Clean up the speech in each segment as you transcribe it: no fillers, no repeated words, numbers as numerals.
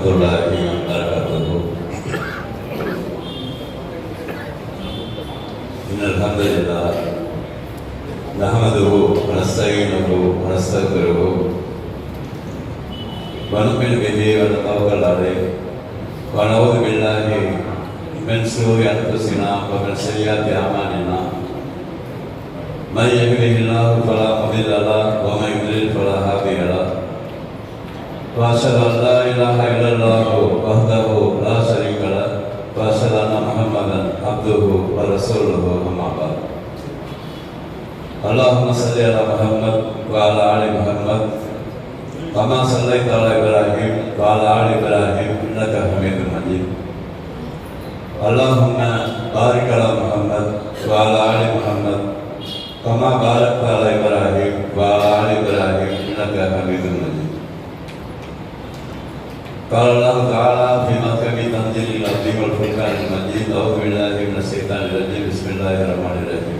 warahmatullahi wabarakatuh. Innal hamdalillah nahmaduhu wa nasta'inuhu wa nastaghfiruhu wa nu'minu bihi wa natawakkalu alayhi wa na'udzu billahi min shururi anfusina wa min sayyiati a'malina. Man yahdihillahu fala mudilla lahu wa man yudlil fala hadiya lahu. Wa asyhadu an la ilaha illallah wahdahu la syarika lahu wa asyhadu anna Muhammadan abduhu wa rasuluhu amma ba'd. Allahumma shalli ala Muhammad wa ala ali Muhammad kama shallaita ala Ibrahim wa ala ali Ibrahim innaka Hamidum Majid. Allahumma barik ala Muhammad wa ala ali Muhammad kama barakta ala Ibrahim wa ala ali Ibrahim innaka Hamidum Majid. Qala Allah Ta'ala fi mahkami tanzilil azim wal furqanil majid. A'udzu billahi minasy syaithanir rajim. Bismillahirrahmanirrahim.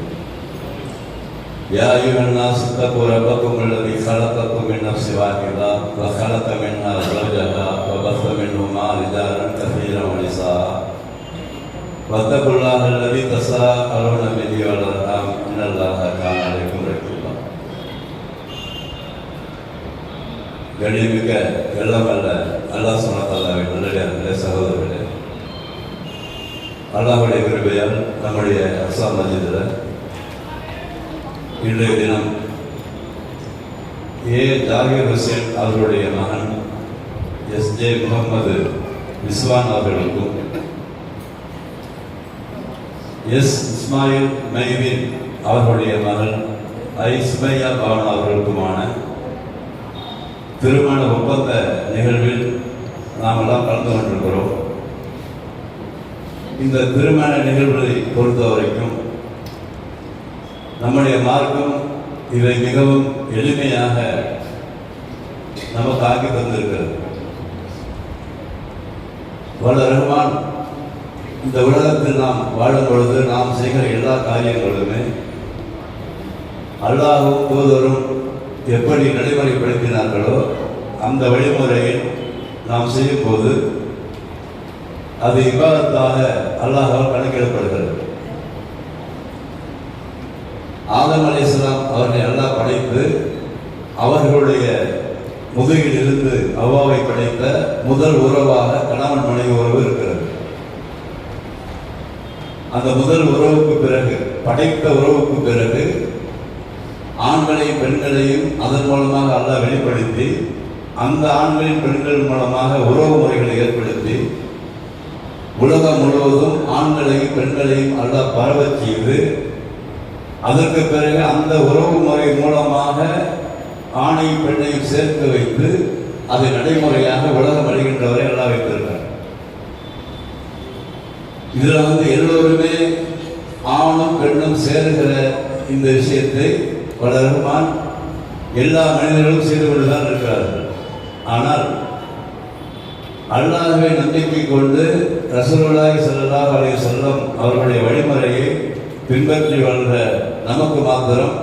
Ya ayyuhan nas ittaqu rabbakum alladzi khalaqakum min nafsin wahidah wa khalaqa minha zawjaha wa batha minhuma rijalan katsiran wa nisaa. Wattaqullaha alladzi tasaaluna bihi wal arham innallaha kana 'alaykum raqiba. கணிமிக்க எல்லாம் அல்லாஹ் சுப்ஹானஹு நல்ல சகோதரர்களே, அல்லாஹ்வுடைய கிருபையால் நம்முடைய அக்ஸா மஸ்ஜிதில் இன்றைய தினம் ஜாகிர் ஹுசேன் அவர்களுடைய மகன் எஸ்ஜே முகமது விஸ்வான் அவர்களுக்கும் இஸ்மாயில் மைதீன் அவர்களுடைய மகள் சுமையா பாவனா அவர்களுக்குமான திருமண ஒப்பந்த நிகழ்வில் நாம் எல்லாம் கலந்து கொண்டிருக்கிறோம். இந்த திருமண நிகழ்வுகளை பொறுத்த வரைக்கும் நம்முடைய மார்க்கம் இதை மிகவும் எளிமையாக நமக்கு ஆக்கி தந்திருக்கிறது. வல்ல ரஹ்மான் இந்த உலகத்தில் நாம் வாழும் பொழுது நாம் செய்கிற எல்லா காரியங்களுமே அல்லாஹ்வும் தூதரும் எப்படி நடைமுறைப்படுத்தினார்களோ அந்த வழிமுறையில் நாம் செய்யும் போது அது இபாதத்தாக அல்லாஹ்வால் கணக்கிடப்படுகிறது. ஆதம் அலைஹிஸ்ஸலாம் அவர்களை அல்லாஹ் படைத்து அவர்களுடைய முதுகில் இருந்து அவ்வாவை படைத்த முதல் உறவாக கணவன் மனைவி உறவு இருக்கிறது. அந்த முதல் உறவுக்கு பிறகு, படைத்த உறவுக்கு பிறகு ஆண்களையும் பெண்களையும் அதன் மூலமாக அல்லாஹ் வெளிப்படுத்தி அந்த ஆண்களின் பெண்கள் மூலமாக உறவு முறைகளை ஏற்படுத்தி உலகம் முழுவதும் ஆண்களையும் பெண்களையும் அல்லாஹ் பரவச் செய்து அதற்கு பிறகு அந்த உறவு முறை மூலமாக ஆணையும் பெண்ணையும் சேர்த்து வைத்து அதை நடைமுறையாக உலகம் அடைகின்றவரை அல்லாஹ் வைத்திருக்கிறார். இதில் எல்லோருமே ஆணும் பெண்ணும் சேருகிற இந்த விஷயத்தை வல்ல ரஹ்மான் எல்லா மனிதர்களும் செய்து கொண்டுதான் இருக்கிறார்கள். ஆனால் அல்லாஹ்வை நம்பிக்கை கொண்டு ரசூலுல்லாஹி ஸல்லல்லாஹு அலைஹி வஸல்லம் அவர்களுடைய வழிமுறையை பின்பற்றி வாழ்கிற நமக்கு மாத்திரம்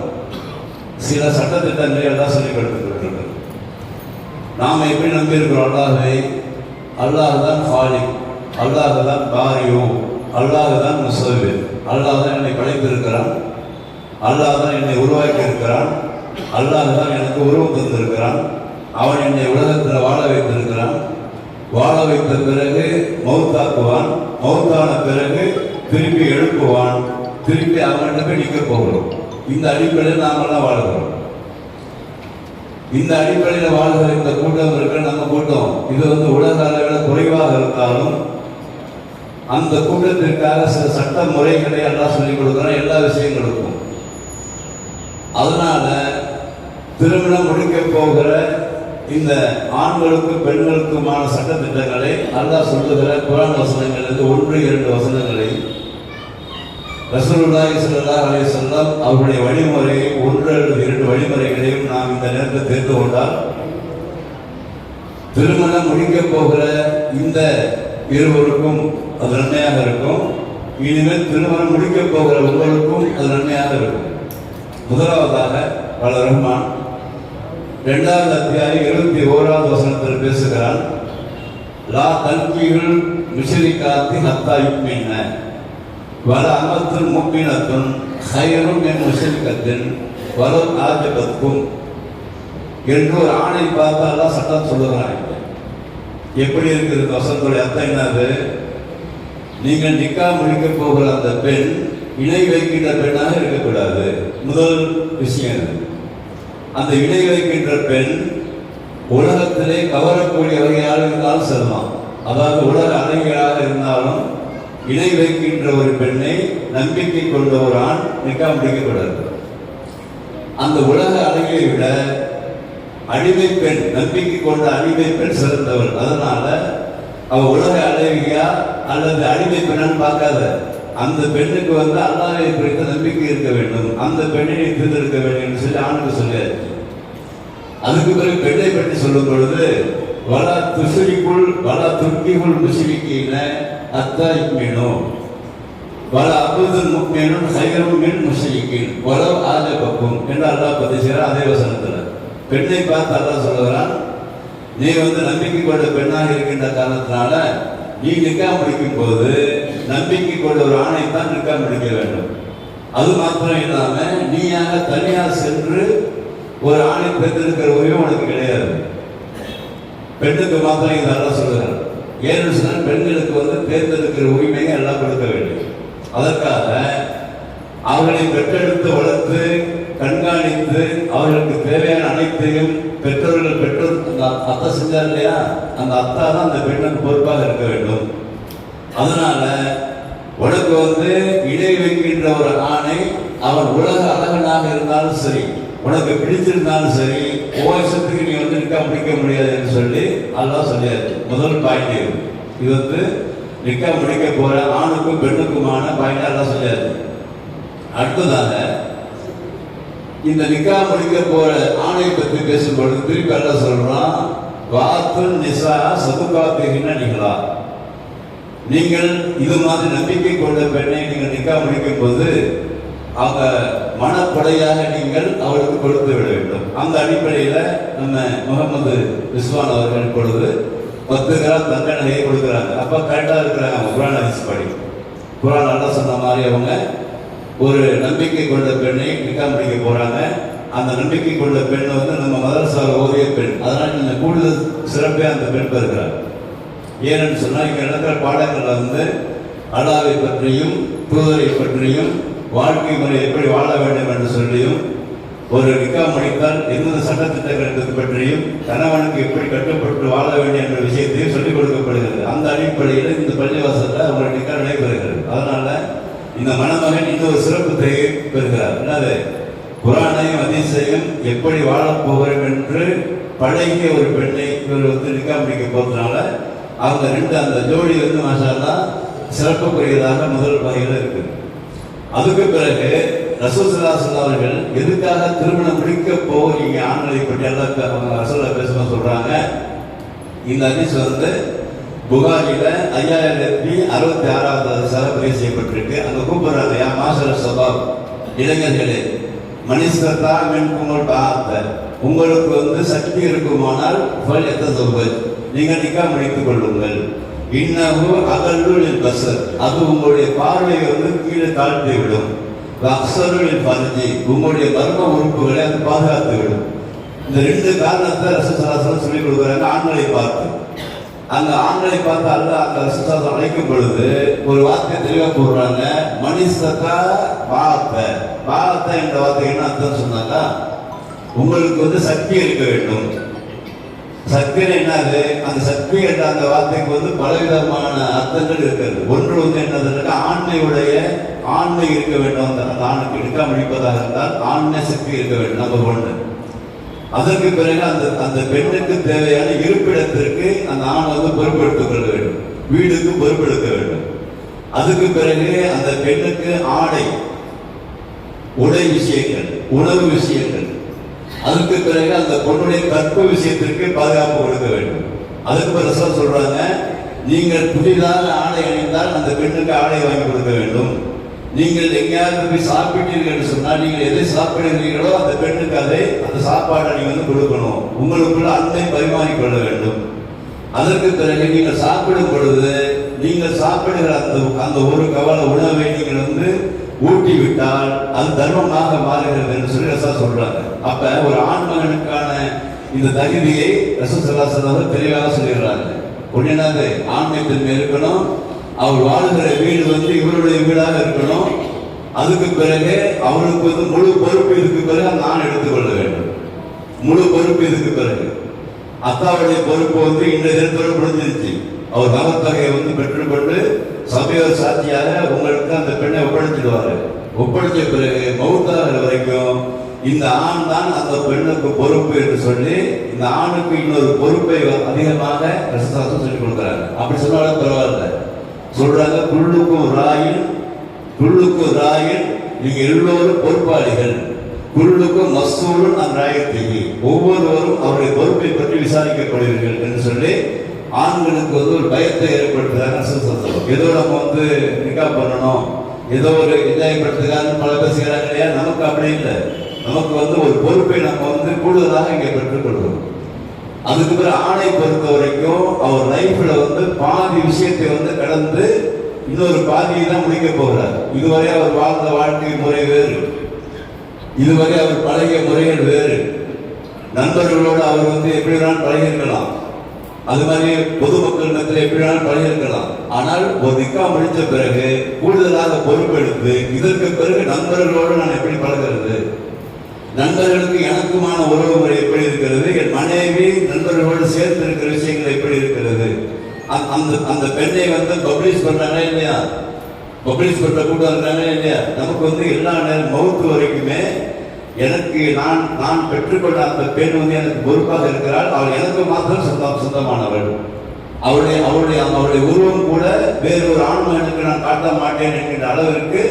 சில சட்டத்திட்டங்களை எல்லாம் சொல்லிக் கொடுத்துருக்கிறது. நாம் எப்படி நம்பியிருக்கிறோம் அல்லாஹ்வை? அல்லாஹ் தான் ஃபாலிக், அல்லாஹ் தான் பாரியோ, அல்லாஹ் தான் முஸவ்விர், அல்லாஹ் தான் என்னை படைத்திருக்கிறான், அல்லாஹ் தான் என்னை உருவாக்கி இருக்கிறான், அல்லாஹ் தான் எனக்கு உருவம் தந்திருக்கிறான், அவன் என்னை உலகத்தில் வாழ வைத்திருக்கிறான், வாழ வைத்த பிறகு மௌத்தாக்குவான், மௌத்தான பிறகு திருப்பி எழுப்புவான், திருப்பி அவன்கிட்ட போய் நிற்க போகிறோம். இந்த அடிப்படையில் நாமெல்லாம் வாழ்கிறோம். இந்த அடிப்படையில் வாழ்கிற இந்த கூட்டம் இருக்கிற நம்ம கூட்டம் இது உலக அளவில் குறைவாக இருந்தாலும் அந்த கூட்டத்திற்காக சில சட்ட முறைகளை எல்லாம் சொல்லிக் கொடுக்குறோம் எல்லா விஷயங்களுக்கும். அதனால திருமணம் முடிக்க போகிற இந்த ஆண்களுக்கும் பெண்களுக்குமான சட்டத்திட்டங்களை அல்லாஹ் சொல்லுகிற குர்ஆன் வசனங்களுக்கு 1-2 வசனங்களை ரசூலுல்லாஹி ஸல்லல்லாஹு அலைஹி வஸல்லம் அவருடைய வழிமுறை 1-2 வழிமுறைகளையும் நாம் இந்த நேரத்தில் தெரிந்து கொண்டால் திருமணம் முடிக்க போகிற இந்த இருவருக்கும் அது நன்மையாக இருக்கும். இனிமேல் திருமணம் முடிக்க போகிற உங்களுக்கும் அது நன்மையாக இருக்கும். முதலாவதாக வல்ல ரஹ்மான் 2வது அத்தியாயம் 21வது வசனத்தில் பேசுகிறான். லா தல்கியுல் முஷ்ரிகாத்தி ஹத்தா யுக்மின வல அமத்துல் முக்மினத்துன் ஹைரும் மின் முஷ்ரிகத்தின் வலவ் ஆஜபத்கும் என்று ஒரு ஆணை பார்த்து அல்லாஹ் சட்டம் சொல்லுகிறாங்க. எப்படி இருக்குது வசனத்துடைய அர்த்தம் என்னது? நீங்கள் நிக்கா முடிக்க போகிற அந்த பெண் இணை வைக்கின்ற பெண்ணாக இருக்கக்கூடாது. முதல் விஷயம் அது. அந்த இணை வைக்கின்ற பெண் உலகத்திலே கவரக்கூடிய வகையாக இருந்தாலும் செல்லலாம். அதாவது உலக அழகிகளாக இருந்தாலும் இணை வைக்கின்ற ஒரு பெண்ணை நம்பிக்கை கொண்ட ஒரு ஆண் நிக்கா முடிக்கக்கூடாது. அந்த உலக அழகியை விட அடிமை பெண், நம்பிக்கை கொண்ட அடிமை பெண் சிறந்தவள். அதனால அவ உலக அழகியா அல்லது அடிமை பெண்ணான்னு பார்க்காத. அந்த பெண்ணுக்கு அல்லாஹ்வை குறித்த நம்பிக்கை இருக்க வேண்டும், அந்த பெண்ணை தேர்ந்தெடுக்க வேண்டும் என்று சொல்லி ஆணுக்கு சொல்லியாச்சு. அதுக்கு பிறகு பெண்ணை பற்றி சொல்லும் பொழுது வலா துஷ்ரிக்குள் வலா துர்க்கிகுள் முஷ்ரிக்கீன ஹத்தா யுக்மினு வல அபுதுல் முக்மினுன் ஹைரும் மின் முஷ்ரிக்கீன் வலவ் ஆஜபக்கும் என்று அல்லாஹ் பதிவு செய்கிறார். அதே வசனத்தில் பெண்ணை பார்த்து அல்லாஹ் சொல்லுகிறான், நீ நம்பிக்கை கொண்ட பெண்ணாக இருக்கின்ற காரணத்தினால நீ நிக்கா முடிக்கும் போது நம்பிக்கை கொண்ட ஒரு ஆணைத்தான் நிக்கா முடிக்க வேண்டும். அது மாத்திரம் இல்லாம நீயாக தனியாக சென்று ஒரு ஆணை பெற்றிருக்கிற உரிமை உனக்கு கிடையாது. பெண்ணுக்கு மாத்திரம் இது அல்லாஹ் சொல்லுகிறார். ஏன்னு சொன்னால் பெண்களுக்கு தேர்ந்தெடுக்கிற உரிமையை எல்லாம் கொடுக்க வேண்டும். அதற்காக அவர்களை பெற்றெடுத்து வளர்த்து கண்காணித்து அவர்களுக்கு தேவையான அனைத்தையும் பெற்றோர் அத்தை செஞ்சார் இல்லையா, அந்த அத்தா தான் அந்த பெண்ணுக்கு பொறுப்பாக இருக்க வேண்டும். அதனால உனக்கு இணை வைக்கின்ற ஒரு ஆணை அவன் உலக அழகனாக இருந்தாலும் சரி, உனக்கு பிடிச்சிருந்தாலும் சரி, ஓசத்துக்கு நீ நிக்கா முடிக்க முடியாது என்று சொல்லி அல்லாஹ் சொல்லியாச்சு. முதல் பாயிண்ட் இது நிக்கா முடிக்க போற ஆணுக்கும் பெண்ணுக்குமான பாயிண்ட் அல்லாஹ் சொல்லியாச்சு. அடுத்ததாக இந்த நிக்கா முடிக்க போற ஆணை பற்றி பேசும்பொழுது திருப்பி அல்லாஹ் சொல்றான், வாத்துல் நிசா சதுகாத்துகின நிகழா. நீங்கள் இது மாதிரி நம்பிக்கை கொண்ட பெண்ணை நீங்கள் நிக்கா முடிக்கும் போது அவங்க மனப்படையாக நீங்கள் அவளுக்கு கொடுத்து விட வேண்டும். அந்த அடிப்படையில் நம்ம முகமது ரிஸ்வான் அவர்கள் இப்பொழுது 10 கிராம் தங்க நகையை கொடுக்குறாங்க. அப்போ கரெக்டாக இருக்கிறாங்க. அவங்க குரான் ஹதீஸ் படி குரான் அல்லாஹ் சொன்ன மாதிரி அவங்க ஒரு நம்பிக்கை கொண்ட பெண்ணை நிக்கா முடிக்க போறாங்க. அந்த நம்பிக்கை கொண்ட பெண் நம்ம மதரசாவில் ஓதிய பெண். அதனால இந்த கூடுதல் சிறப்பே அந்த பெண் பெறுகிறார். ஏன்னு சொன்னால் இங்கே நடக்கிற பாடங்களில் அல்லாஹ்வை பற்றியும் தூதரை பற்றியும் வாழ்க்கை முறை எப்படி வாழ வேண்டும் என்று சொல்லியும் ஒரு நிக்கா முடித்தால் எந்த சட்டத்திட்டங்கள் பற்றியும் கணவனுக்கு எப்படி கட்டுப்பட்டு வாழ வேண்டும் என்ற விஷயத்தையும் சொல்லிக் கொடுக்கப்படுகிறது. அந்த அடிப்படையில் இந்த பள்ளிவாசலில் அவங்க நிக்கா நடைபெறுகிறது. அதனால இந்த மணமகன் இன்னொரு சிறப்பு பெறுகிறார். என்னது? குரானையும் ஹதீஸையும் எப்படி வாழப் போகிறோம் என்று பழகிய ஒரு பெண்ணை இவர் நிக்கா முடிக்க போறதுனால அவங்க அந்த ஜோடி மாஷா அல்லாஹ் சிறப்புக்குரியதாக முதல் வகையில் இருக்கு. அதுக்கு பிறகு ரசூல் ஸல்லல்லாஹு அலைஹி வஸல்லம் அவர்கள் எதுக்காக திருமணம் முடிக்க போகிறீங்க ஆண்களை பற்றி எல்லாம் ரசூலுல்லாஹ் பேசும்போது சொல்றாங்க. இந்த ஹதீஸ் புகாரில 5066வது பதிவு செய்யப்பட்டிருக்கு. அங்க கூப்பிடுறாங்க, யா மாஷர ஷபாப், இளைஞர்களே, மனிஸ்தத்தா மின்குமுல் பாஅத்த, உங்களுக்கு சக்தி இருக்குமானால் ஃபல்யத்தஸவ்வஜ், நீங்கள் நிக்கா முடித்துக் கொள்ளுங்கள். இன்னஹு அகல்லுல் பஸர், அது உங்களுடைய பார்வையை கீழே தாழ்த்தி விடும். அக்ஸருல் ஃபர்ஜி, உங்களுடைய மர்ம உறுப்புகளை அது பாதுகாத்து விடும். இந்த 2 காரணத்தை ரசூல் ஸல்லல்லாஹு அலைஹி வஸல்லம் சொல்லிக் கொடுக்குறாங்க ஆண்களை பார்த்து. அந்த ஆண்களை பார்த்து அல்லாஹ் அந்த ரசூல் அழைக்கும் பொழுது ஒரு வார்த்தை தெளிவாக போடுறாங்க, மனிஸ்தத்தா பாஅத்த என்ற வார்த்தை என்ன அர்த்தம் சொன்னாங்க, உங்களுக்கு சக்தி இருக்க வேண்டும். சக்தி என்னது? அந்த சக்தி என்ற அந்த வார்த்தைக்கு பலவிதமான அர்த்தங்கள் இருக்கிறது. ஒன்று என்னதுன்னா ஆண்மை இருக்க வேண்டும். அந்த ஆணுக்கு நிக்கா முடிப்பதாக இருந்தால் ஆண்மை சக்தி இருக்க வேண்டும், நம்பர் 1. அதற்கு பிறகு அந்த பெண்ணுக்கு தேவையான இருப்பிடத்திற்கு அந்த ஆண் பொறுப்பெடுத்துக் கொள்ள வேண்டும், வீடுக்கு பொறுப்பெடுக்க வேண்டும். அதுக்கு பிறகு அந்த பெண்ணுக்கு ஆடை உடை விஷயங்கள், உணவு விஷயங்கள், அதுக்கு பிறகு அந்த பொண்ணுடைய கற்பு விஷயத்திற்கு பாதுகாப்பு கொடுக்க வேண்டும். அதுக்கு பிறகு சொல்றாங்க, நீங்கள் புதிதாக ஆடை அணிந்தால் அந்த பெண்ணுக்கு ஆடை வாங்கி கொடுக்க வேண்டும். நீங்கள் எங்கேயாவது போய் சாப்பிட்டீர்கள் என்று சொன்னால் நீங்கள் எதை சாப்பிடுகிறீர்களோ அந்த பெண்ணுக்கு அந்த சாப்பாடை நீங்கள் கொடுக்கணும். உங்களுக்குள்ள அன்பை பரிமாறிக்கொள்ள வேண்டும். அதற்கு பிறகு நீங்கள் சாப்பிடும் பொழுது நீங்கள் சாப்பிடுகிற அந்த ஒரு கவலை உணவை நீங்கள் வந்து ஊட்டி விட்டால் அது தர்மமாக மாறுகிறது என்று சொல்லி ரசா சொல்றாங்க. அப்ப ஒரு ஆண்மகனுக்கான இந்த தகுதியை ரசூலுல்லாஹி தெளிவாக சொல்லிடுறாங்க. ஒன்றாவது ஆண்மைத்தன்மை இருக்கணும், அவர் வாழ்கிற வீடு வந்து இவருடைய வீடாக இருக்கணும். அதுக்கு பிறகு அவருக்கு வந்து முழு பொறுப்பு இதுக்கு பிறகு நான் எடுத்துக்கொள்ள வேண்டும். முழு பொறுப்பு இதுக்கு பிறகு அத்தாவுடைய பொறுப்பு வந்து இன்றைய தினத்தோடு முடிஞ்சிருச்சு. அவர் நகத்தொகையை வந்து பெற்றுக்கொண்டு சபையோர் சாட்சியாக உங்களுக்கு அந்த பெண்ணை ஒப்படைச்சிடுவாரு. ஒப்படைச்ச பிறகு மௌத்தாகிற வரைக்கும் இந்த ஆண் தான் அந்த பெண்ணுக்கு பொறுப்பு என்று சொல்லி இந்த ஆணுக்கு இன்னொரு பொறுப்பை அதிகமாக ரசசாஸ்திரம் சொல்லிக் கொடுக்குறாங்க. அப்படி சொன்னாலும் பரவாயில்ல. சொல்றாங்க குள்ளுக்கு ராயின் நீங்க எல்லோரும் பொறுப்பாளிகள், குள்ளுக்கு மஸ்தூரும் நான் ராயத்தைக்கு ஒவ்வொருவரும் அவருடைய பொறுப்பை பற்றி விசாரிக்கப்படுவீர்கள் என்று சொல்லி ஆண்களுக்கு வந்து ஒரு பயத்தை ஏற்படுத்துறாங்க. ஏதோ நம்ம வந்து நிக்கா பண்ணணும், ஏதோ ஒரு இதாயப்படுத்துக்கான்னு பல பேர் செய்யறாங்க இல்லையா? நமக்கு அப்படி இல்லை. நமக்கு வந்து ஒரு பொறுப்பை நம்ம வந்து கூடுதலாக இங்கே பெற்றுக்கொள்வோம். அதுக்கு பிறகு ஆணை பொறுத்த வரைக்கும் அவர் லைஃப்ல வந்து பாதி விஷயத்தை வந்து கடந்து இன்னொரு பாதியை தான் முடிக்க போகிறார். இதுவரை அவர் வாழ்ந்த வாழ்க்கை முறை வேறு, இதுவரை அவர் பழகிய முறைகள் வேறு. நண்பர்களோடு அவர் வந்து எப்படி வேணாலும் பழகிருக்கலாம், அது மாதிரி பொதுமக்கள் மத்தியில் எப்படி வேணாலும் பழகிருக்கலாம். ஆனால் ஒரு நிக்கா முடித்த பிறகு கூடுதலாக பொறுப்பெடுத்து இதற்கு பிறகு நண்பர்களோடு நான் எப்படி பழகிறது, நண்பர்களுக்கு எனக்குமான உறவு முறை எப்படி இருக்கிறது, என் மனைவி நண்பர்களோடு சேர்த்து இருக்கிற விஷயங்கள் எப்படி இருக்கிறது, அந்த பெண்ணை வந்து பப்ளிஷ் பண்றாங்க இல்லையா, பப்ளிஷ் பண்ற கூட்டம் இருக்காங்க இல்லையா? நமக்கு வந்து எல்லா நேரம் மவுத்து வரைக்குமே எனக்கு நான் பெற்றுக்கொண்ட அந்த பெண் வந்து எனக்கு பொறுப்பாக இருக்கிறாள். அவள் எனக்கு மாத்திரம் சொந்தமானவள். அவளுடைய உருவம் கூட வேறு ஒரு ஆண்மகனுக்கு நான் காட்ட மாட்டேன் என்கின்ற அளவிற்கு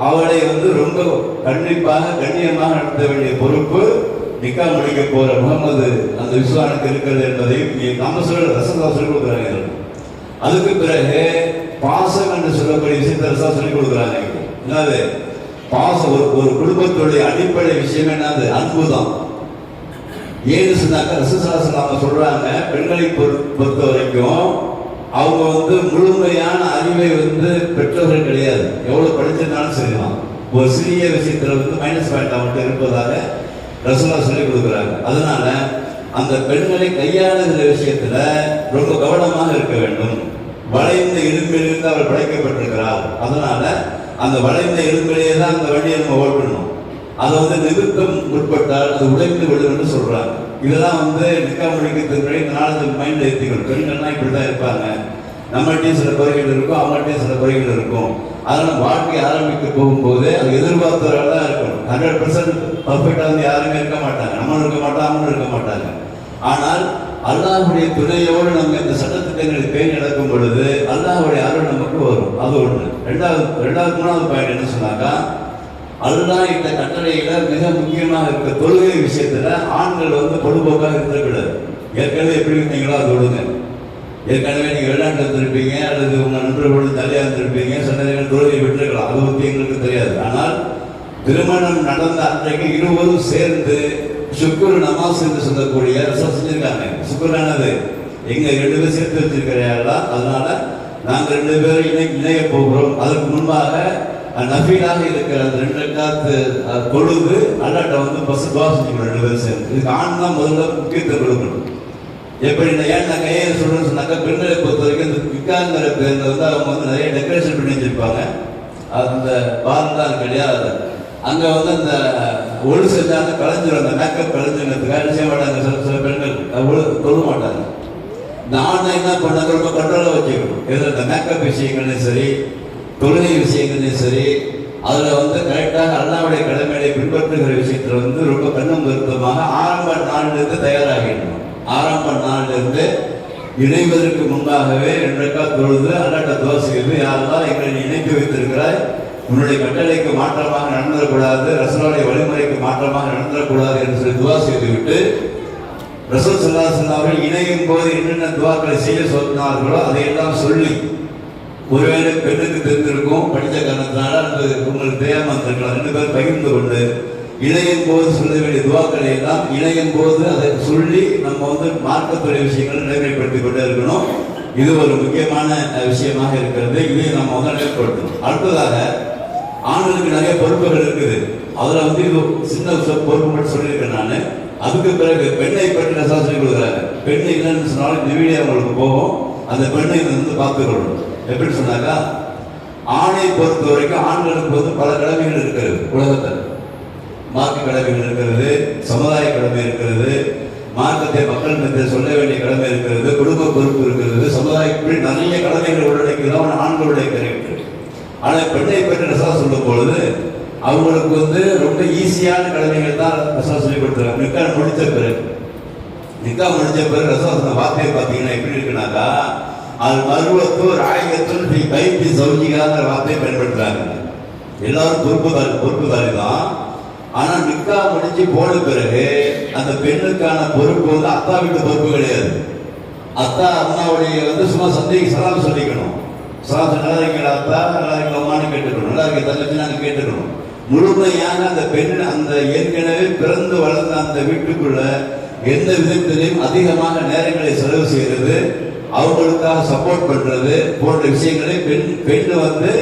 அவளை வந்து ரொம்ப கண்டிப்பாக கண்ணியமாக நடத்த வேண்டிய பொறுப்பு நிக்கா முடிக்க போற முகமது அந்த விஸ்வானுக்கு இருக்கிறது என்பதையும் நம்ம ரசூலுல்லாஹி சொல்லிக் கொடுக்குறாங்க. அதுக்கு பிறகு பாசம் என்று சொல்லக்கூடிய விஷயத்தை ரசூலுல்லாஹி சொல்லிக் கொடுக்குறாங்க. என்னது பாசம்? ஒரு குடும்பத்துடைய அடிப்படை விஷயம் என்னது? அன்பு தான். ஏன்னு சொன்னாக்க ரசூலுல்லாஹி சொல்றாங்க, பெண்களை பொறுத்த வரைக்கும் அவங்க வந்து முழுமையான அறிவை வந்து பெற்றவர்கள் கிடையாது. எவ்வளவு படிச்சிருந்தாலும் சரிதான், ஒரு சிறிய விஷயத்துல வந்து மைனஸ் பாயிண்டா மட்டும் இருப்பதாக ரசூலுல்லாஹி சொல்லிக் கொடுக்குறாங்க. அதனால அந்த பெண்களை கையாளுகிற விஷயத்துல ரொம்ப கவனமாக இருக்க வேண்டும். வளைந்த இரும்பிலிருந்து அவள் படைக்கப்பட்டிருக்கிறாள். அதனால அந்த வளைந்த இரும்பிலேயே தான் அந்த வண்டியை நம்ம ஓட்டணும். அதை வந்து நிறுத்தம் முற்பட்டால் அது உடைந்து விடும் என்று சொல்றாங்க. இதெல்லாம் வந்து நிக்கா முடிக்கிறதுக்கு இந்த நாலு மைண்ட்ல ஏற்றிக்கணும். பெண்கள்லாம் இப்படிதான் இருப்பாங்க, நம்மகிட்டையும் சில குறைகள் இருக்கும், அவங்கள்ட்டையும் சில குறைகள் இருக்கும். அதனால வாழ்க்கை ஆரம்பிக்க போகும்போது அது எதிர்பார்த்தவர்களாக தான் இருக்கணும். 100% பர்ஃபெக்டா வந்து யாருமே இருக்க மாட்டாங்க, நம்மளும் இருக்க மாட்டாங்க, அவங்களும் இருக்க மாட்டாங்க. ஆனால் அல்லாஹ்வுடைய துணையோடு நம்ம இந்த சட்டத்திட்டங்களை பேணி நடக்கும் பொழுது அல்லாஹ்வுடைய அருள் நமக்கு வரும். அது ஒண்ணு. மூணாவது பாயிண்ட் என்ன சொன்னாக்கா, அல்லாஹ் இந்த கட்டளையில மிக முக்கியமாக இருக்க தொழுகை விஷயத்துல ஆண்கள் வந்து பொதுபோக்காக இருக்கக்கூடாது. ஏற்கனவே எப்படி இருந்தீங்களோ அது விடுங்க. ஏற்கனவே நீங்க வெளிநாட்டில் இருந்திருப்பீங்க அல்லது உங்க நண்பர்களோடு ஜாலியாக இருந்திருப்பீங்க, சில நேரங்கள் தொழுகை விட்டுருக்கலாம், அதை பற்றி எங்களுக்கு தெரியாது. ஆனால் திருமணம் நடந்த அன்றைக்கு இருவரும் சேர்ந்து சுக்குர் நமாஸ் என்று சொல்லக்கூடிய ரசம் செஞ்சிருக்காங்க. சுக்குரானது எங்க 2 பேரும் சேர்த்து வச்சிருக்கிறீங்களா, அதனால நாங்கள் 2 பேரும் இணைய போகிறோம். அதற்கு முன்பாக நபீலாக இருக்கிற அந்த 2 ரக்காத் தொழுது அல்லாட்ட வந்து பஸ் துவா செஞ்சுக்கணும் 2 பேரும் சேர்ந்து. இதுக்கு ஆண் தான் முதல்ல முக்கியத்துவம் கொடுக்கணும். எப்படி ஏன் நான் கையை சொல்றேன்னு சொன்னாக்கா, பெண்களை பொறுத்த வரைக்கும் இந்த பிக்காங்கிற பேர்ல வந்து அவங்க வந்து நிறைய டெக்கரேஷன் பண்ணி வச்சிருப்பாங்க. அந்த பால் தான் இருக்கு இல்லையா, அங்க வந்து அந்த ஒழு செஞ்சாங்க கலைஞ்சிடும், அந்த மேக்கப் கலைஞ்சுங்கிறதுக்காக செய்ய மாட்டாங்க. சில பெண்கள் தொழ மாட்டாங்க. நான் என்ன பண்ணாங்க, ரொம்ப கண்ட்ரோலாக வச்சுக்கணும். இதில் இந்த மேக்கப் விஷயங்கள்லையும் சரி, தொழுகை விஷயங்கள்லையும் சரி, அதில் வந்து கரெக்டாக அல்லாஹ்வுடைய கடமையை பின்பற்றுகிற விஷயத்தில் வந்து ரொம்ப கண்ணும் கருத்துமாக ஆரம்ப நாளிலிருந்து தயாராகிடணும். ஆரம்ப நாளிலிருந்து இணைவதற்கு முன்பாகவே 2 ரக்காத் தொழுது அல்லாஹ்ட்ட துஆ செய்து, யா அல்லாஹ் எங்களை இணைத்து வைத்திருக்கிறாய், உன்னுடைய கட்டளைக்கு மாற்றமாக நடந்துடக்கூடாது, ரசூலுடைய வழிமுறைக்கு மாற்றமாக நடந்துடக்கூடாது என்று சொல்லி துவா செய்துவிட்டு ரசூல் ஸல்லல்லாஹு அலைஹி வஸல்லம் அவர்கள் இணையும் போது என்னென்ன துவாக்களை செய்ய சொன்னார்களோ அதையெல்லாம் சொல்லி, ஒருவேளை பெண்ணுக்கு தெரிந்திருக்கும் படித்த காரணத்தினால அது உங்களுக்கு தெரியாமல் இருந்திருக்கலாம், 2 பேர் பகிர்ந்து கொண்டு இணையும் போது சொல்ல வேண்டிய துவாக்களை எல்லாம் இணையும் போது அதை சொல்லி நம்ம வந்து மார்க்கத்துறை விஷயங்களை நடைமுறைப்படுத்திக் கொண்டே இருக்கணும். இது ஒரு முக்கியமான விஷயமாக இருக்கிறது. இதை நம்ம வந்து நடைமுறைப்படுத்தணும். அடுத்ததாக ஆண்களுக்கு நிறைய பொறுப்புகள் இருக்குது. அதுல வந்து இது சின்ன பொறுப்பு மட்டும் சொல்லியிருக்கேன் நான். அதுக்கு பிறகு பெண்ணை பற்றி ரசா சொல்லி கொடுக்குறாங்க. பெண் இல்லைன்னு சொன்னாலும் இந்த வீடியோ அவங்களுக்கு போகும். அந்த பெண்ணை வந்து பார்த்துக்கொள்ளணும். எப்படி சொன்னாக்கா, ஆணை பொறுத்த வரைக்கும் ஆண்களுக்கு வந்து பல கடமைகள் இருக்கிறது. உலகத்தில் மார்க்க கடமைகள் இருக்கிறது, சமுதாய கடமை இருக்கிறது, மார்க்கத்தை மக்கள் மத்தியில் சொல்ல வேண்டிய கடமை இருக்கிறது, குடும்ப பொறுப்பு இருக்கிறது, சமுதாய இப்படி நிறைய கடமைகள் உள்ளடக்கிதான் ஆண்களுடைய கேரக்டர். ஆனால் பெண்ணை பற்றி ரசா சொல்லும் பொழுது அவங்களுக்கு வந்து ரொம்ப ஈஸியான கடமைகள் தான் ரசா சொல்லி கொடுத்துருக்காங்க. நிக்கா முடித்த பிறகு ரசா சொன்ன வார்த்தையை பார்த்தீங்கன்னா எப்படி இருக்குனாக்கா, அது மருவத்தூர் ஆயத்தூர் கைப்பி சௌஜிகாங்கிற வார்த்தையை பயன்படுத்துறாங்க. எல்லாரும் பொறுப்புதாரி தான். ஆனா நிக்கா முடிஞ்சு போன பிறகு அந்த பெண்ணுக்கான பொறுப்பு வந்து அத்தா வீட்டு பொறுப்பு கிடையாது. அத்தா அம்மாவுடைய வந்து சும்மா சந்தைக்கு சலாம் சொல்லிக்கணும். சலாம் நல்லா இருக்கிற அத்தா, நல்லா இருக்கிற அம்மான்னு கேட்டுக்கணும், நல்லா இருக்க தங்கச்சி நாங்கள் கேட்டுக்கணும். முழுமையாக அந்த பெண் அந்த ஏற்கனவே பிறந்து வளர்ந்த அந்த வீட்டுக்குள்ள எந்த விதத்திலையும் அதிகமாக நேரங்களை செலவு செய்யறது, அவங்களுக்காக சப்போர்ட் பண்றது போன்ற விஷயங்களை பெண் வந்து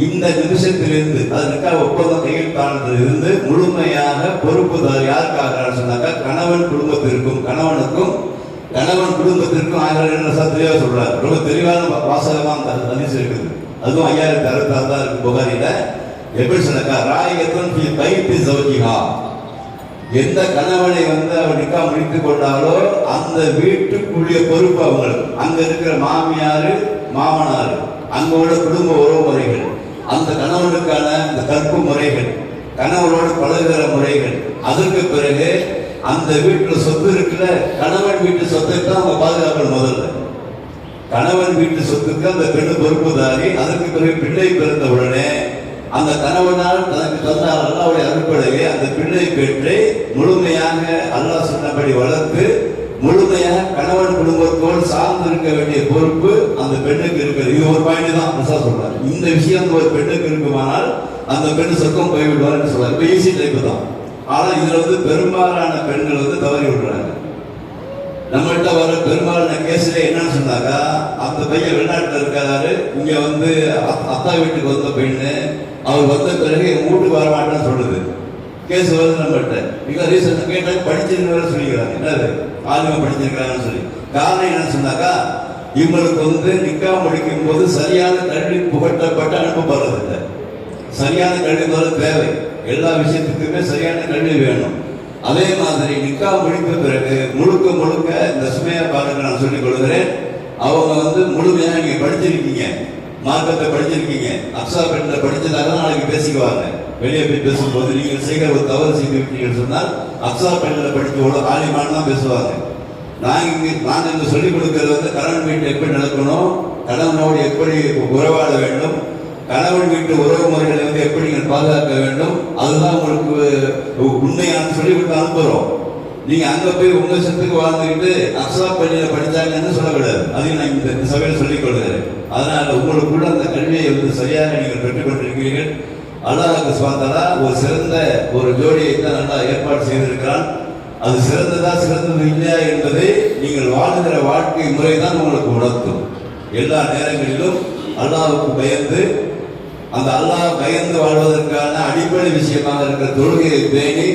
இந்த நிமிஷத்திலிருந்து அதற்காக ஒப்பந்தம் கையெழுத்தானதில் இருந்து முழுமையாக பொறுப்புதார் யாருக்காக சொன்னாக்கா கணவன் குடும்பத்திற்கும் கணவன் குடும்பத்திற்கும் ஆகிறார் தெளிவாக சொல்றாரு. ரொம்ப தெளிவான வாசகமா அந்த ஹதீஸ் இருக்குது. அதுவும் 5066 தான் இருக்கு புகாரில. எப்படி சொன்னாக்கா, ராயகத்துன் பைத்தி சௌஜிஹா, எந்த கணவனை வந்து அவர் நிக்கா முடித்துக் கொண்டாலோ அந்த வீட்டுக்குரிய பொறுப்பு அவங்களுக்கு. அங்க இருக்கிற மாமியாரு மாமனாரு, அங்க உள்ள குடும்ப உறவு முறைகள், அந்த கணவனுக்கான இந்த கற்பு முறைகள், கணவனோடு பழகுகிற முறைகள், அதற்கு பிறகு அந்த வீட்டுல சொத்து இருக்குல்ல, கணவன் வீட்டு சொத்தை தான் அவங்க பாதுகாக்கணும். முதல்ல கணவன் வீட்டு சொத்துக்கு அந்த பெண்ணு பொறுப்புதாரி. அதற்கு பிறகு பிள்ளை பிறந்த உடனே அந்த கணவனால் தனக்கு தந்தால் அல்லாவுடைய அருட்படையை அந்த பிள்ளை பெற்று முழுமையாக அல்லாஹ் சொன்னபடி வளர்த்து முழுமையாக கணவன் குடும்பத்தோடு சார்ந்து இருக்க வேண்டிய பொறுப்பு அந்த பெண்ணுக்கு இருக்கிறது. இது ஒரு பாயிண்ட் தான் ரசா சொல்றாரு. இந்த விஷயம் ஒரு பெண்ணுக்கு இருக்குமானால் அந்த பெண் சொர்க்கம் போய்விடுவார்னு சொல்றாரு. இப்போ ஈஸி டைப்பு தான். ஆனா இதுல வந்து பெரும்பாலான பெண்கள் வந்து தவறி விடுறாங்க. நம்மள்கிட்ட வர பெரும்பாலான கேஸ்ல என்னன்னு சொன்னாக்கா, அந்த பையன் வெளிநாட்டுல இருக்காரு, இங்க வந்து அத்தா வீட்டுக்கு வந்த பெண்ணு, அவர் வந்த பிறகு எங்க வீட்டுக்கு வர மாட்டேன்னு சொல்லுது. கேஸ் வருது நம்மகிட்ட. மிக ரீசன் கேட்டாங்க, படிச்சிருக்கிறத சொல்லிக்கிறாங்க. என்னது ஆளுமை படிச்சிருக்கிறாங்கன்னு சொல்லி. காரணம் என்னன்னு சொன்னாக்கா, இவங்களுக்கு வந்து நிக்கா முடிக்கும் போது சரியான கல்வி புகட்டப்பட்டு அனுப்பப்படுறது இல்லை. சரியான கல்வி முதல்ல தேவை. எல்லா விஷயத்துக்குமே சரியான கல்வி வேணும். அதே மாதிரி நிக்கா முடித்த பிறகு முழுக்க இந்த சுமையா பாருங்க நான் சொல்லிக் கொள்கிறேன். அவங்க வந்து முழுமையாக நீங்க படிச்சிருக்கீங்க, மார்க்கத்தை படிச்சிருக்கீங்க, அக்ஸா பெண்ணில் படிச்சதாக நாளைக்கு பேசிக்குவாங்க. வெளியே போய் பேசும்போது நீங்கள் செய்கிற ஒரு தவறு செய்து விட்டீங்கன்னு சொன்னால் அக்ஸா பெண்ணில் படிச்ச ஆலிமான் தான் பேசுவாங்க. நாங்கள் இங்கே சொல்லிக் கொடுக்கிறது வந்து கணவன் வீட்டில் எப்படி நடக்கணும், கணவனோடு எப்படி உறவாட வேண்டும், கணவன் வீட்டு உறவு முறைகளை வந்து எப்படி நீங்கள் பாதுகாக்க வேண்டும், அதுதான் உங்களுக்கு உண்மையான சொல்லி கொடுத்து அனுப்புகிறோம். நீங்க அங்க போய் உங்க சத்துக்கு வாழ்ந்துக்கிட்டு அக்ஸா பள்ளியில படிச்சாங்கன்னு சொல்லக்கூடாது. அதையும் நான் இந்த சபையில் சொல்லிக் கொள்கிறேன். அதனால உங்களுக்குள்ள அந்த கல்வியை வந்து சரியாக நீங்கள் பெற்றுக்கொண்டிருக்கிறீர்கள். அல்லாஹ் சுப்ஹானஹு ஒரு சிறந்த ஒரு ஜோடியை தான் நல்லா ஏற்பாடு செய்திருக்கிறான். அது சிறந்தது இல்லையா என்பதை நீங்கள் வாழ்கிற வாழ்க்கை முறை தான் உங்களுக்கு உணர்த்தும். எல்லா நேரங்களிலும் அல்லாஹ்வுக்கு பயந்து, அந்த அல்லாஹ் பயந்து வாழ்வதற்கான அடிப்படை விஷயமாக இருக்கிற தொழுகையை பேணி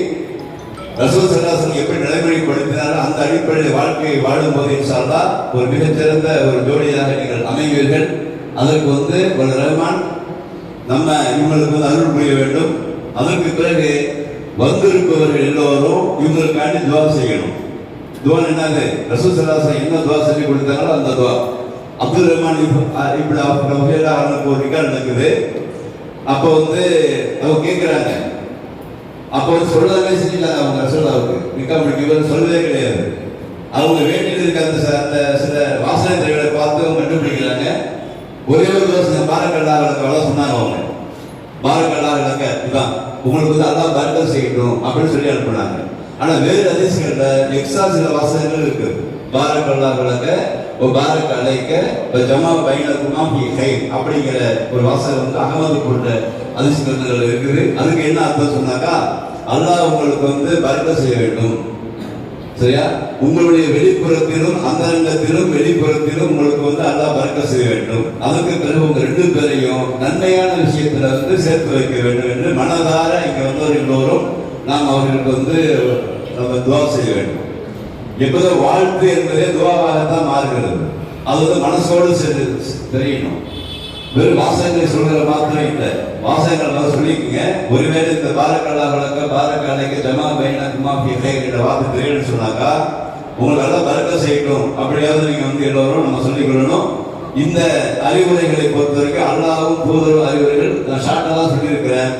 ரசூல் ஸல்லல்லாஹு அலைஹி வஸல்லம் எப்படி நடைமுறைப்படுத்தினாரோ அந்த அடிப்படையில் வாழ்க்கையை வாழும்போது இன்ஷா அல்லாஹ் ஒரு மிகச்சிறந்த ஒரு ஜோடியாக நீங்கள் அமைவீர்கள். அதற்கு வந்து ஒரு ரஹ்மான் நம்ம இவங்களுக்கு வந்து அருள் புரிய வேண்டும். அதற்கு பிறகு வந்திருப்பவர்கள் எல்லோரும் இவங்களுக்காண்டி துவா செய்யணும். துவா என்னது? ரசூல் ஸல்லல்லாஹு அலைஹி வஸல்லம் என்ன துவா சொல்லி கொடுத்தாங்களோ அந்த துவா. அப்துல் ரஹ்மான் இப்படி அவருக்கு ஒரு நிகழ்வு நடக்குது. அப்போ வந்து அவங்க கேட்குறாங்க, அப்போ சொல்லவே செஞ்சிட்டாங்க. அவங்க ரசூலுல்லாஹ்வுக்கு நிக்கா முடிக்க சொல்லவே கிடையாது. அவங்க வேண்டியது இருக்க அந்த சில வாசனை திரைகளை பார்த்து அவங்க கண்டுபிடிக்கிறாங்க. ஒரே ஒரு யோசனை பாரக்கல்லாஹ் வழக்க சொன்னாங்க. அவங்க பாரக்கல்லாஹ் வழக்க இதுதான் உங்களுக்கு வந்து அல்லாஹ் பரக்கத் செய்யட்டும் அப்படின்னு சொல்லி அனுப்புனாங்க. ஆனா வேறு ஹதீஸ்கள்ல எக்ஸ்ட்ரா சில வாசகங்கள் இருக்கு. பாரக்கல்லாஹ் வழக்க பாரக் அலைக்க ஜமா பைனகுமா ஃபீ கைர் அப்படிங்கிற ஒரு வாசகம் வந்து அகமது போன்ற ஹதீஸ் கிரந்தங்கள் இருக்குது. அதுக்கு என்ன அர்த்தம் சொன்னாக்கா, அல்லாஹ் உங்களுக்கு வந்து பரக்கத் செய்ய வேண்டும். சரியா? உங்களுடைய வெளிப்புறத்திலும் அந்தரங்கத்திலும் வெளிப்புறத்திலும் உங்களுக்கு வந்து அல்லாஹ் பரக்கத் செய்ய வேண்டும். அதுக்கு பிறகு உங்க 2 பேரையும் நன்மையான விஷயத்துல வந்து சேர்த்து வைக்க வேண்டும் என்று மனதார இங்க வந்தவர் எல்லோரும் நாம் அவர்களுக்கு வந்து நம்ம துவா செய்ய வேண்டும். எப்போதும் வாழ்த்து என்பதே துவாவாகத்தான் மாறுகிறது. அது வந்து மனசோடு தெரியணும். வெறும் வாசகங்களை சொல்கிற மாத்திரம் இல்லை, வாசகங்கள் சொல்லிக்கங்க. ஒருவேளை இந்த பாரக்கல்லா வழக்க பாரக்காலைக்கு ஜமா பைனகுமா ஃபீ கைர் வார்த்தை தெரியணும்னு சொன்னாக்கா உங்களுக்கு எல்லாம் பரக்கத் செய்யட்டும். அப்படியாவது நீங்க வந்து எல்லோரும் நம்ம சொல்லிக் கொள்ளணும். இந்த அறிவுரைகளை பொறுத்த வரைக்கும் அல்லாஹ்வும் தூதரும் அறிவுரைகள் நான் ஷார்ட்டா தான் சொல்லியிருக்கிறேன்.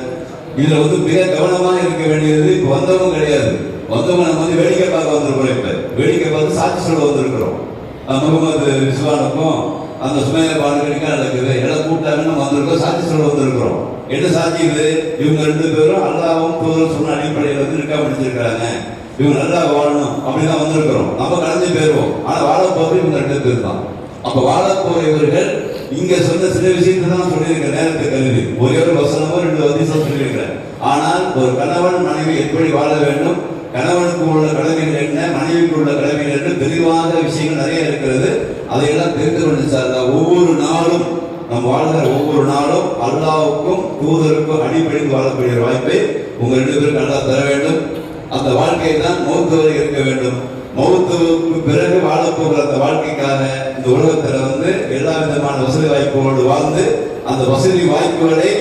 இதுல வந்து மிக கவனமாக இருக்க வேண்டியது இப்போ வந்தவங்க கிடையாது. வந்தவங்க நம்ம வந்து வேடிக்கை பார்க்க வந்திருக்கிறோம். இப்ப வேடிக்கை பார்த்து சாட்சி சொல்ல வந்திருக்கிறோம். முகமது ரிஸ்வானுக்கும் அந்த சுமையா பாடுகளுக்கும் நடக்குது, எல்லாம் கூட்டாங்க நம்ம வந்திருக்கோம், சாட்சி சொல்ல வந்திருக்கிறோம். என்ன சாட்சி இது? இவங்க 2 பேரும் அல்லாஹ்வும் தூதரும் சொன்ன அடிப்படையில் வந்து நிக்கா முடிச்சிருக்கிறாங்க, இவங்க நல்லா வாழணும் அப்படிதான் வந்திருக்கிறோம். நம்ம கடந்து போயிருவோம். ஆனா வாழ போறது இவங்க 2 பேர் தான். அப்ப வாழ போற இவர்கள் இங்க சொன்ன சில விஷயத்தை தான் சொல்லியிருக்க நேரத்தை கருதி ஒரே ஒரு வசனமோ 2 அதிசயம் சொல்லியிருக்கிறேன். ஆனால் ஒரு கணவன் மனைவி எப்படி வாழ வேண்டும், கணவனுக்கு உள்ள கடமைகள் என்ன, மனைவிக்கு உள்ள கடமைகள் என்ன, தெளிவான விஷயங்கள் நிறைய இருக்கிறது. அதையெல்லாம் தெரிந்து கொண்டு சார் ஒவ்வொரு நாளும் நம்ம வாழ்கிற ஒவ்வொரு நாளும் அல்லாஹ்வுக்கும் தூதருக்கும் அடிப்படையில் வாழக்கூடிய வாய்ப்பை உங்க 2 பேருக்கு நல்லா தர வேண்டும். அந்த வாழ்க்கை தான் மௌத்து வரை இருக்க வேண்டும். மௌத்துக்கு பிறகு வாழப்போகிற அந்த வாழ்க்கைக்காக இந்த உலகத்துல வந்து எல்லா விதமான வசதி வாய்ப்புகளோடு வாழ்ந்து அந்த வசதி வாய்ப்புகளை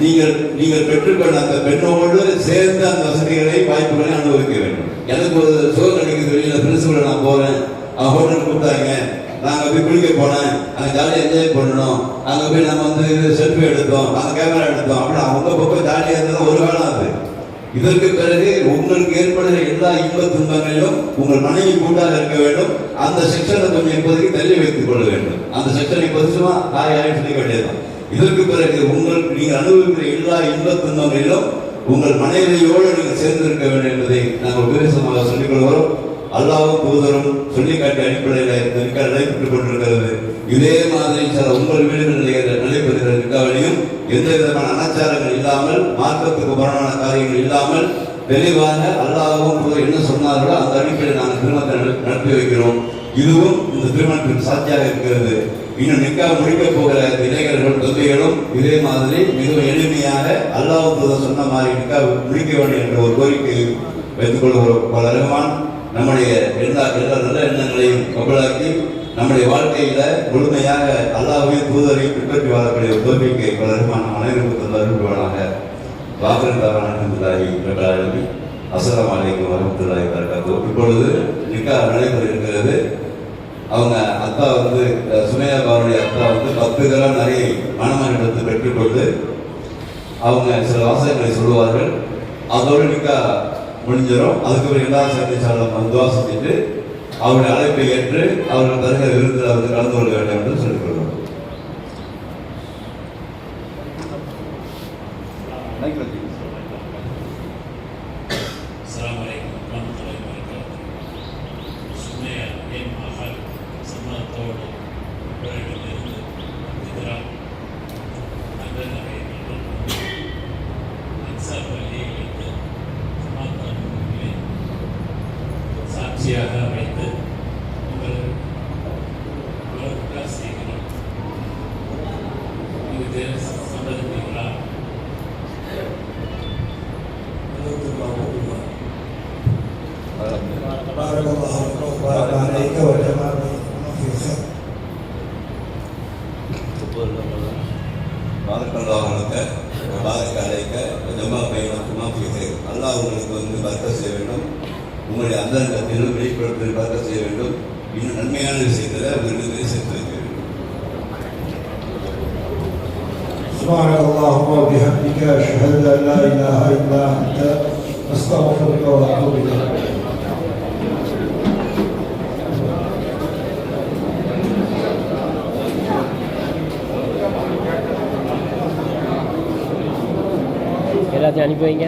நீங்கள் பெற்றுக்கொண்ட அந்த பெண்ணோடு சேர்ந்து அந்த வசதிகளை வாய்ப்புகளை அனுபவிக்க வேண்டும். எனக்கு ஒரு சுகம் கிடைக்குது, வெளியில பிரின்சிபல் நான் போறேன், அவங்க ஹோட்டலுக்கு கூப்பிட்டாங்க, நாங்க போய் குளிக்க போனேன், அங்க ஜாலியாக என்ஜாய் பண்ணணும், அங்க போய் நம்ம வந்து செல்ஃபி எடுத்தோம், நாங்கள் கேமரா எடுத்தோம், அப்படி அவங்க பக்கம் ஜாலியாக இருந்தது ஒரு காலம் அது. இதற்கு பிறகு உங்களுக்கு ஏற்படுகிற எல்லா இன்ப துன்பங்களிலும் உங்கள் மனைவி கூட்டாக இருக்க வேண்டும். அந்த செக்ஷனை கொஞ்சம் இப்போதைக்கு தள்ளி வைத்துக் கொள்ள வேண்டும். அந்த செக்ஷனை இப்போதுமா ஆயிரம் சொல்லிக்க வேண்டியதுதான். இதற்கு பிறகு நீங்கள் அனுபவிக்கிற எல்லா இன்ப துன்பங்களிலும் உங்கள் மனைவியோடு நீங்கள் சேர்ந்திருக்க வேண்டும் என்பதை நாங்கள் உபதேசமாக சொல்லிக் கொள்கிறோம். அல்லாஹ்வும் தூதரும் சொல்லிக்காட்டிய அடிப்படையில் இந்த நிக்கா நடைபெற்றுக் கொண்டிருக்கிறது. இதே மாதிரி சில உங்கள் வீடுகளில் நடைபெறுகிற நிக்காவிலையும் எந்த விதமான அனாச்சாரங்கள் இல்லாமல், மார்க்கத்துக்கு புறமான காரியங்கள் இல்லாமல் தெளிவாக அல்லாஹ்வும் தூதர் என்ன சொன்னார்களோ அந்த அடிப்படையில் நாங்கள் திருமணத்தை நடத்தி வைக்கிறோம். இதுவும் இந்த திருமணத்திற்கு சாட்சியாக இருக்கிறது. இன்னும் நிக்கா முடிக்க போகிற இளைஞர்கள் தொகைகளும் இதே மாதிரி மிகவும் எளிமையாக அல்லாஹ் தூதர் சொன்ன மாதிரி நிக்கா முடிக்க வேண்டும் என்ற ஒரு கோரிக்கை வைத்துக் கொள்கிறோம். பல ரஹ்மான் நம்முடைய எல்லா நல்ல எண்ணங்களையும் கபலாக்கி நம்முடைய வாழ்க்கையில முழுமையாக அல்லாஹ்வையும் தூதரையும் பின்பற்றி வாழக்கூடிய ஒரு கோரிக்கை பல ரஹ்மான் அனைவருக்கும் தந்தருள்வானாக. வாகனத்தாரி அஸ்ஸலாமு அலைக்கும் வரஹ்மத்துல்லாஹி வபரகாத்துஹு. இப்பொழுது நிக்கா நடைபெற இருக்கிறது. அவங்க அத்தா வந்து சுமையா பாருடைய அத்தா வந்து 10 கிராம் நிறைய மணமகனிடத்தை பெற்றுக்கொண்டு அவங்க சில வாசகங்களை சொல்லுவார்கள். அதோடு நிக்கா முடிஞ்சிடும். அதுக்கு எல்லாரும் சேர்ந்து துவா செஞ்சுட்டு அவருடைய அழைப்பை ஏற்று அவர்கள் தருகிற விருந்தில் அவர்கள் கலந்து கொள்ள வேண்டும் என்று சொல்லிக் கொள்வோம். சாட்சியாக வைத்து உங்கள் செய்கிறோம். இது சம்பந்தப்பீங்களா? بارك الله فيك وبارك عليك وجمع بينكما في خير. அல்லாஹ் உங்களுக்கு வந்து பரக்கத் செய்ய வேண்டும். உங்களுடைய அந்தரங்கத்திலும் வெளிப்புறத்தில் பரக்கத் செய்ய வேண்டும். இன்னும் நன்மையான விஷயத்தில் உங்களுக்கு சேர்த்து வைக்க வேண்டும். سبحانك اللهم وبحمدك أشهد أن لا إله إلا أنت أستغفرك وأتوب إليك. எல்லாத்தையும் அனுப்பி வைங்க.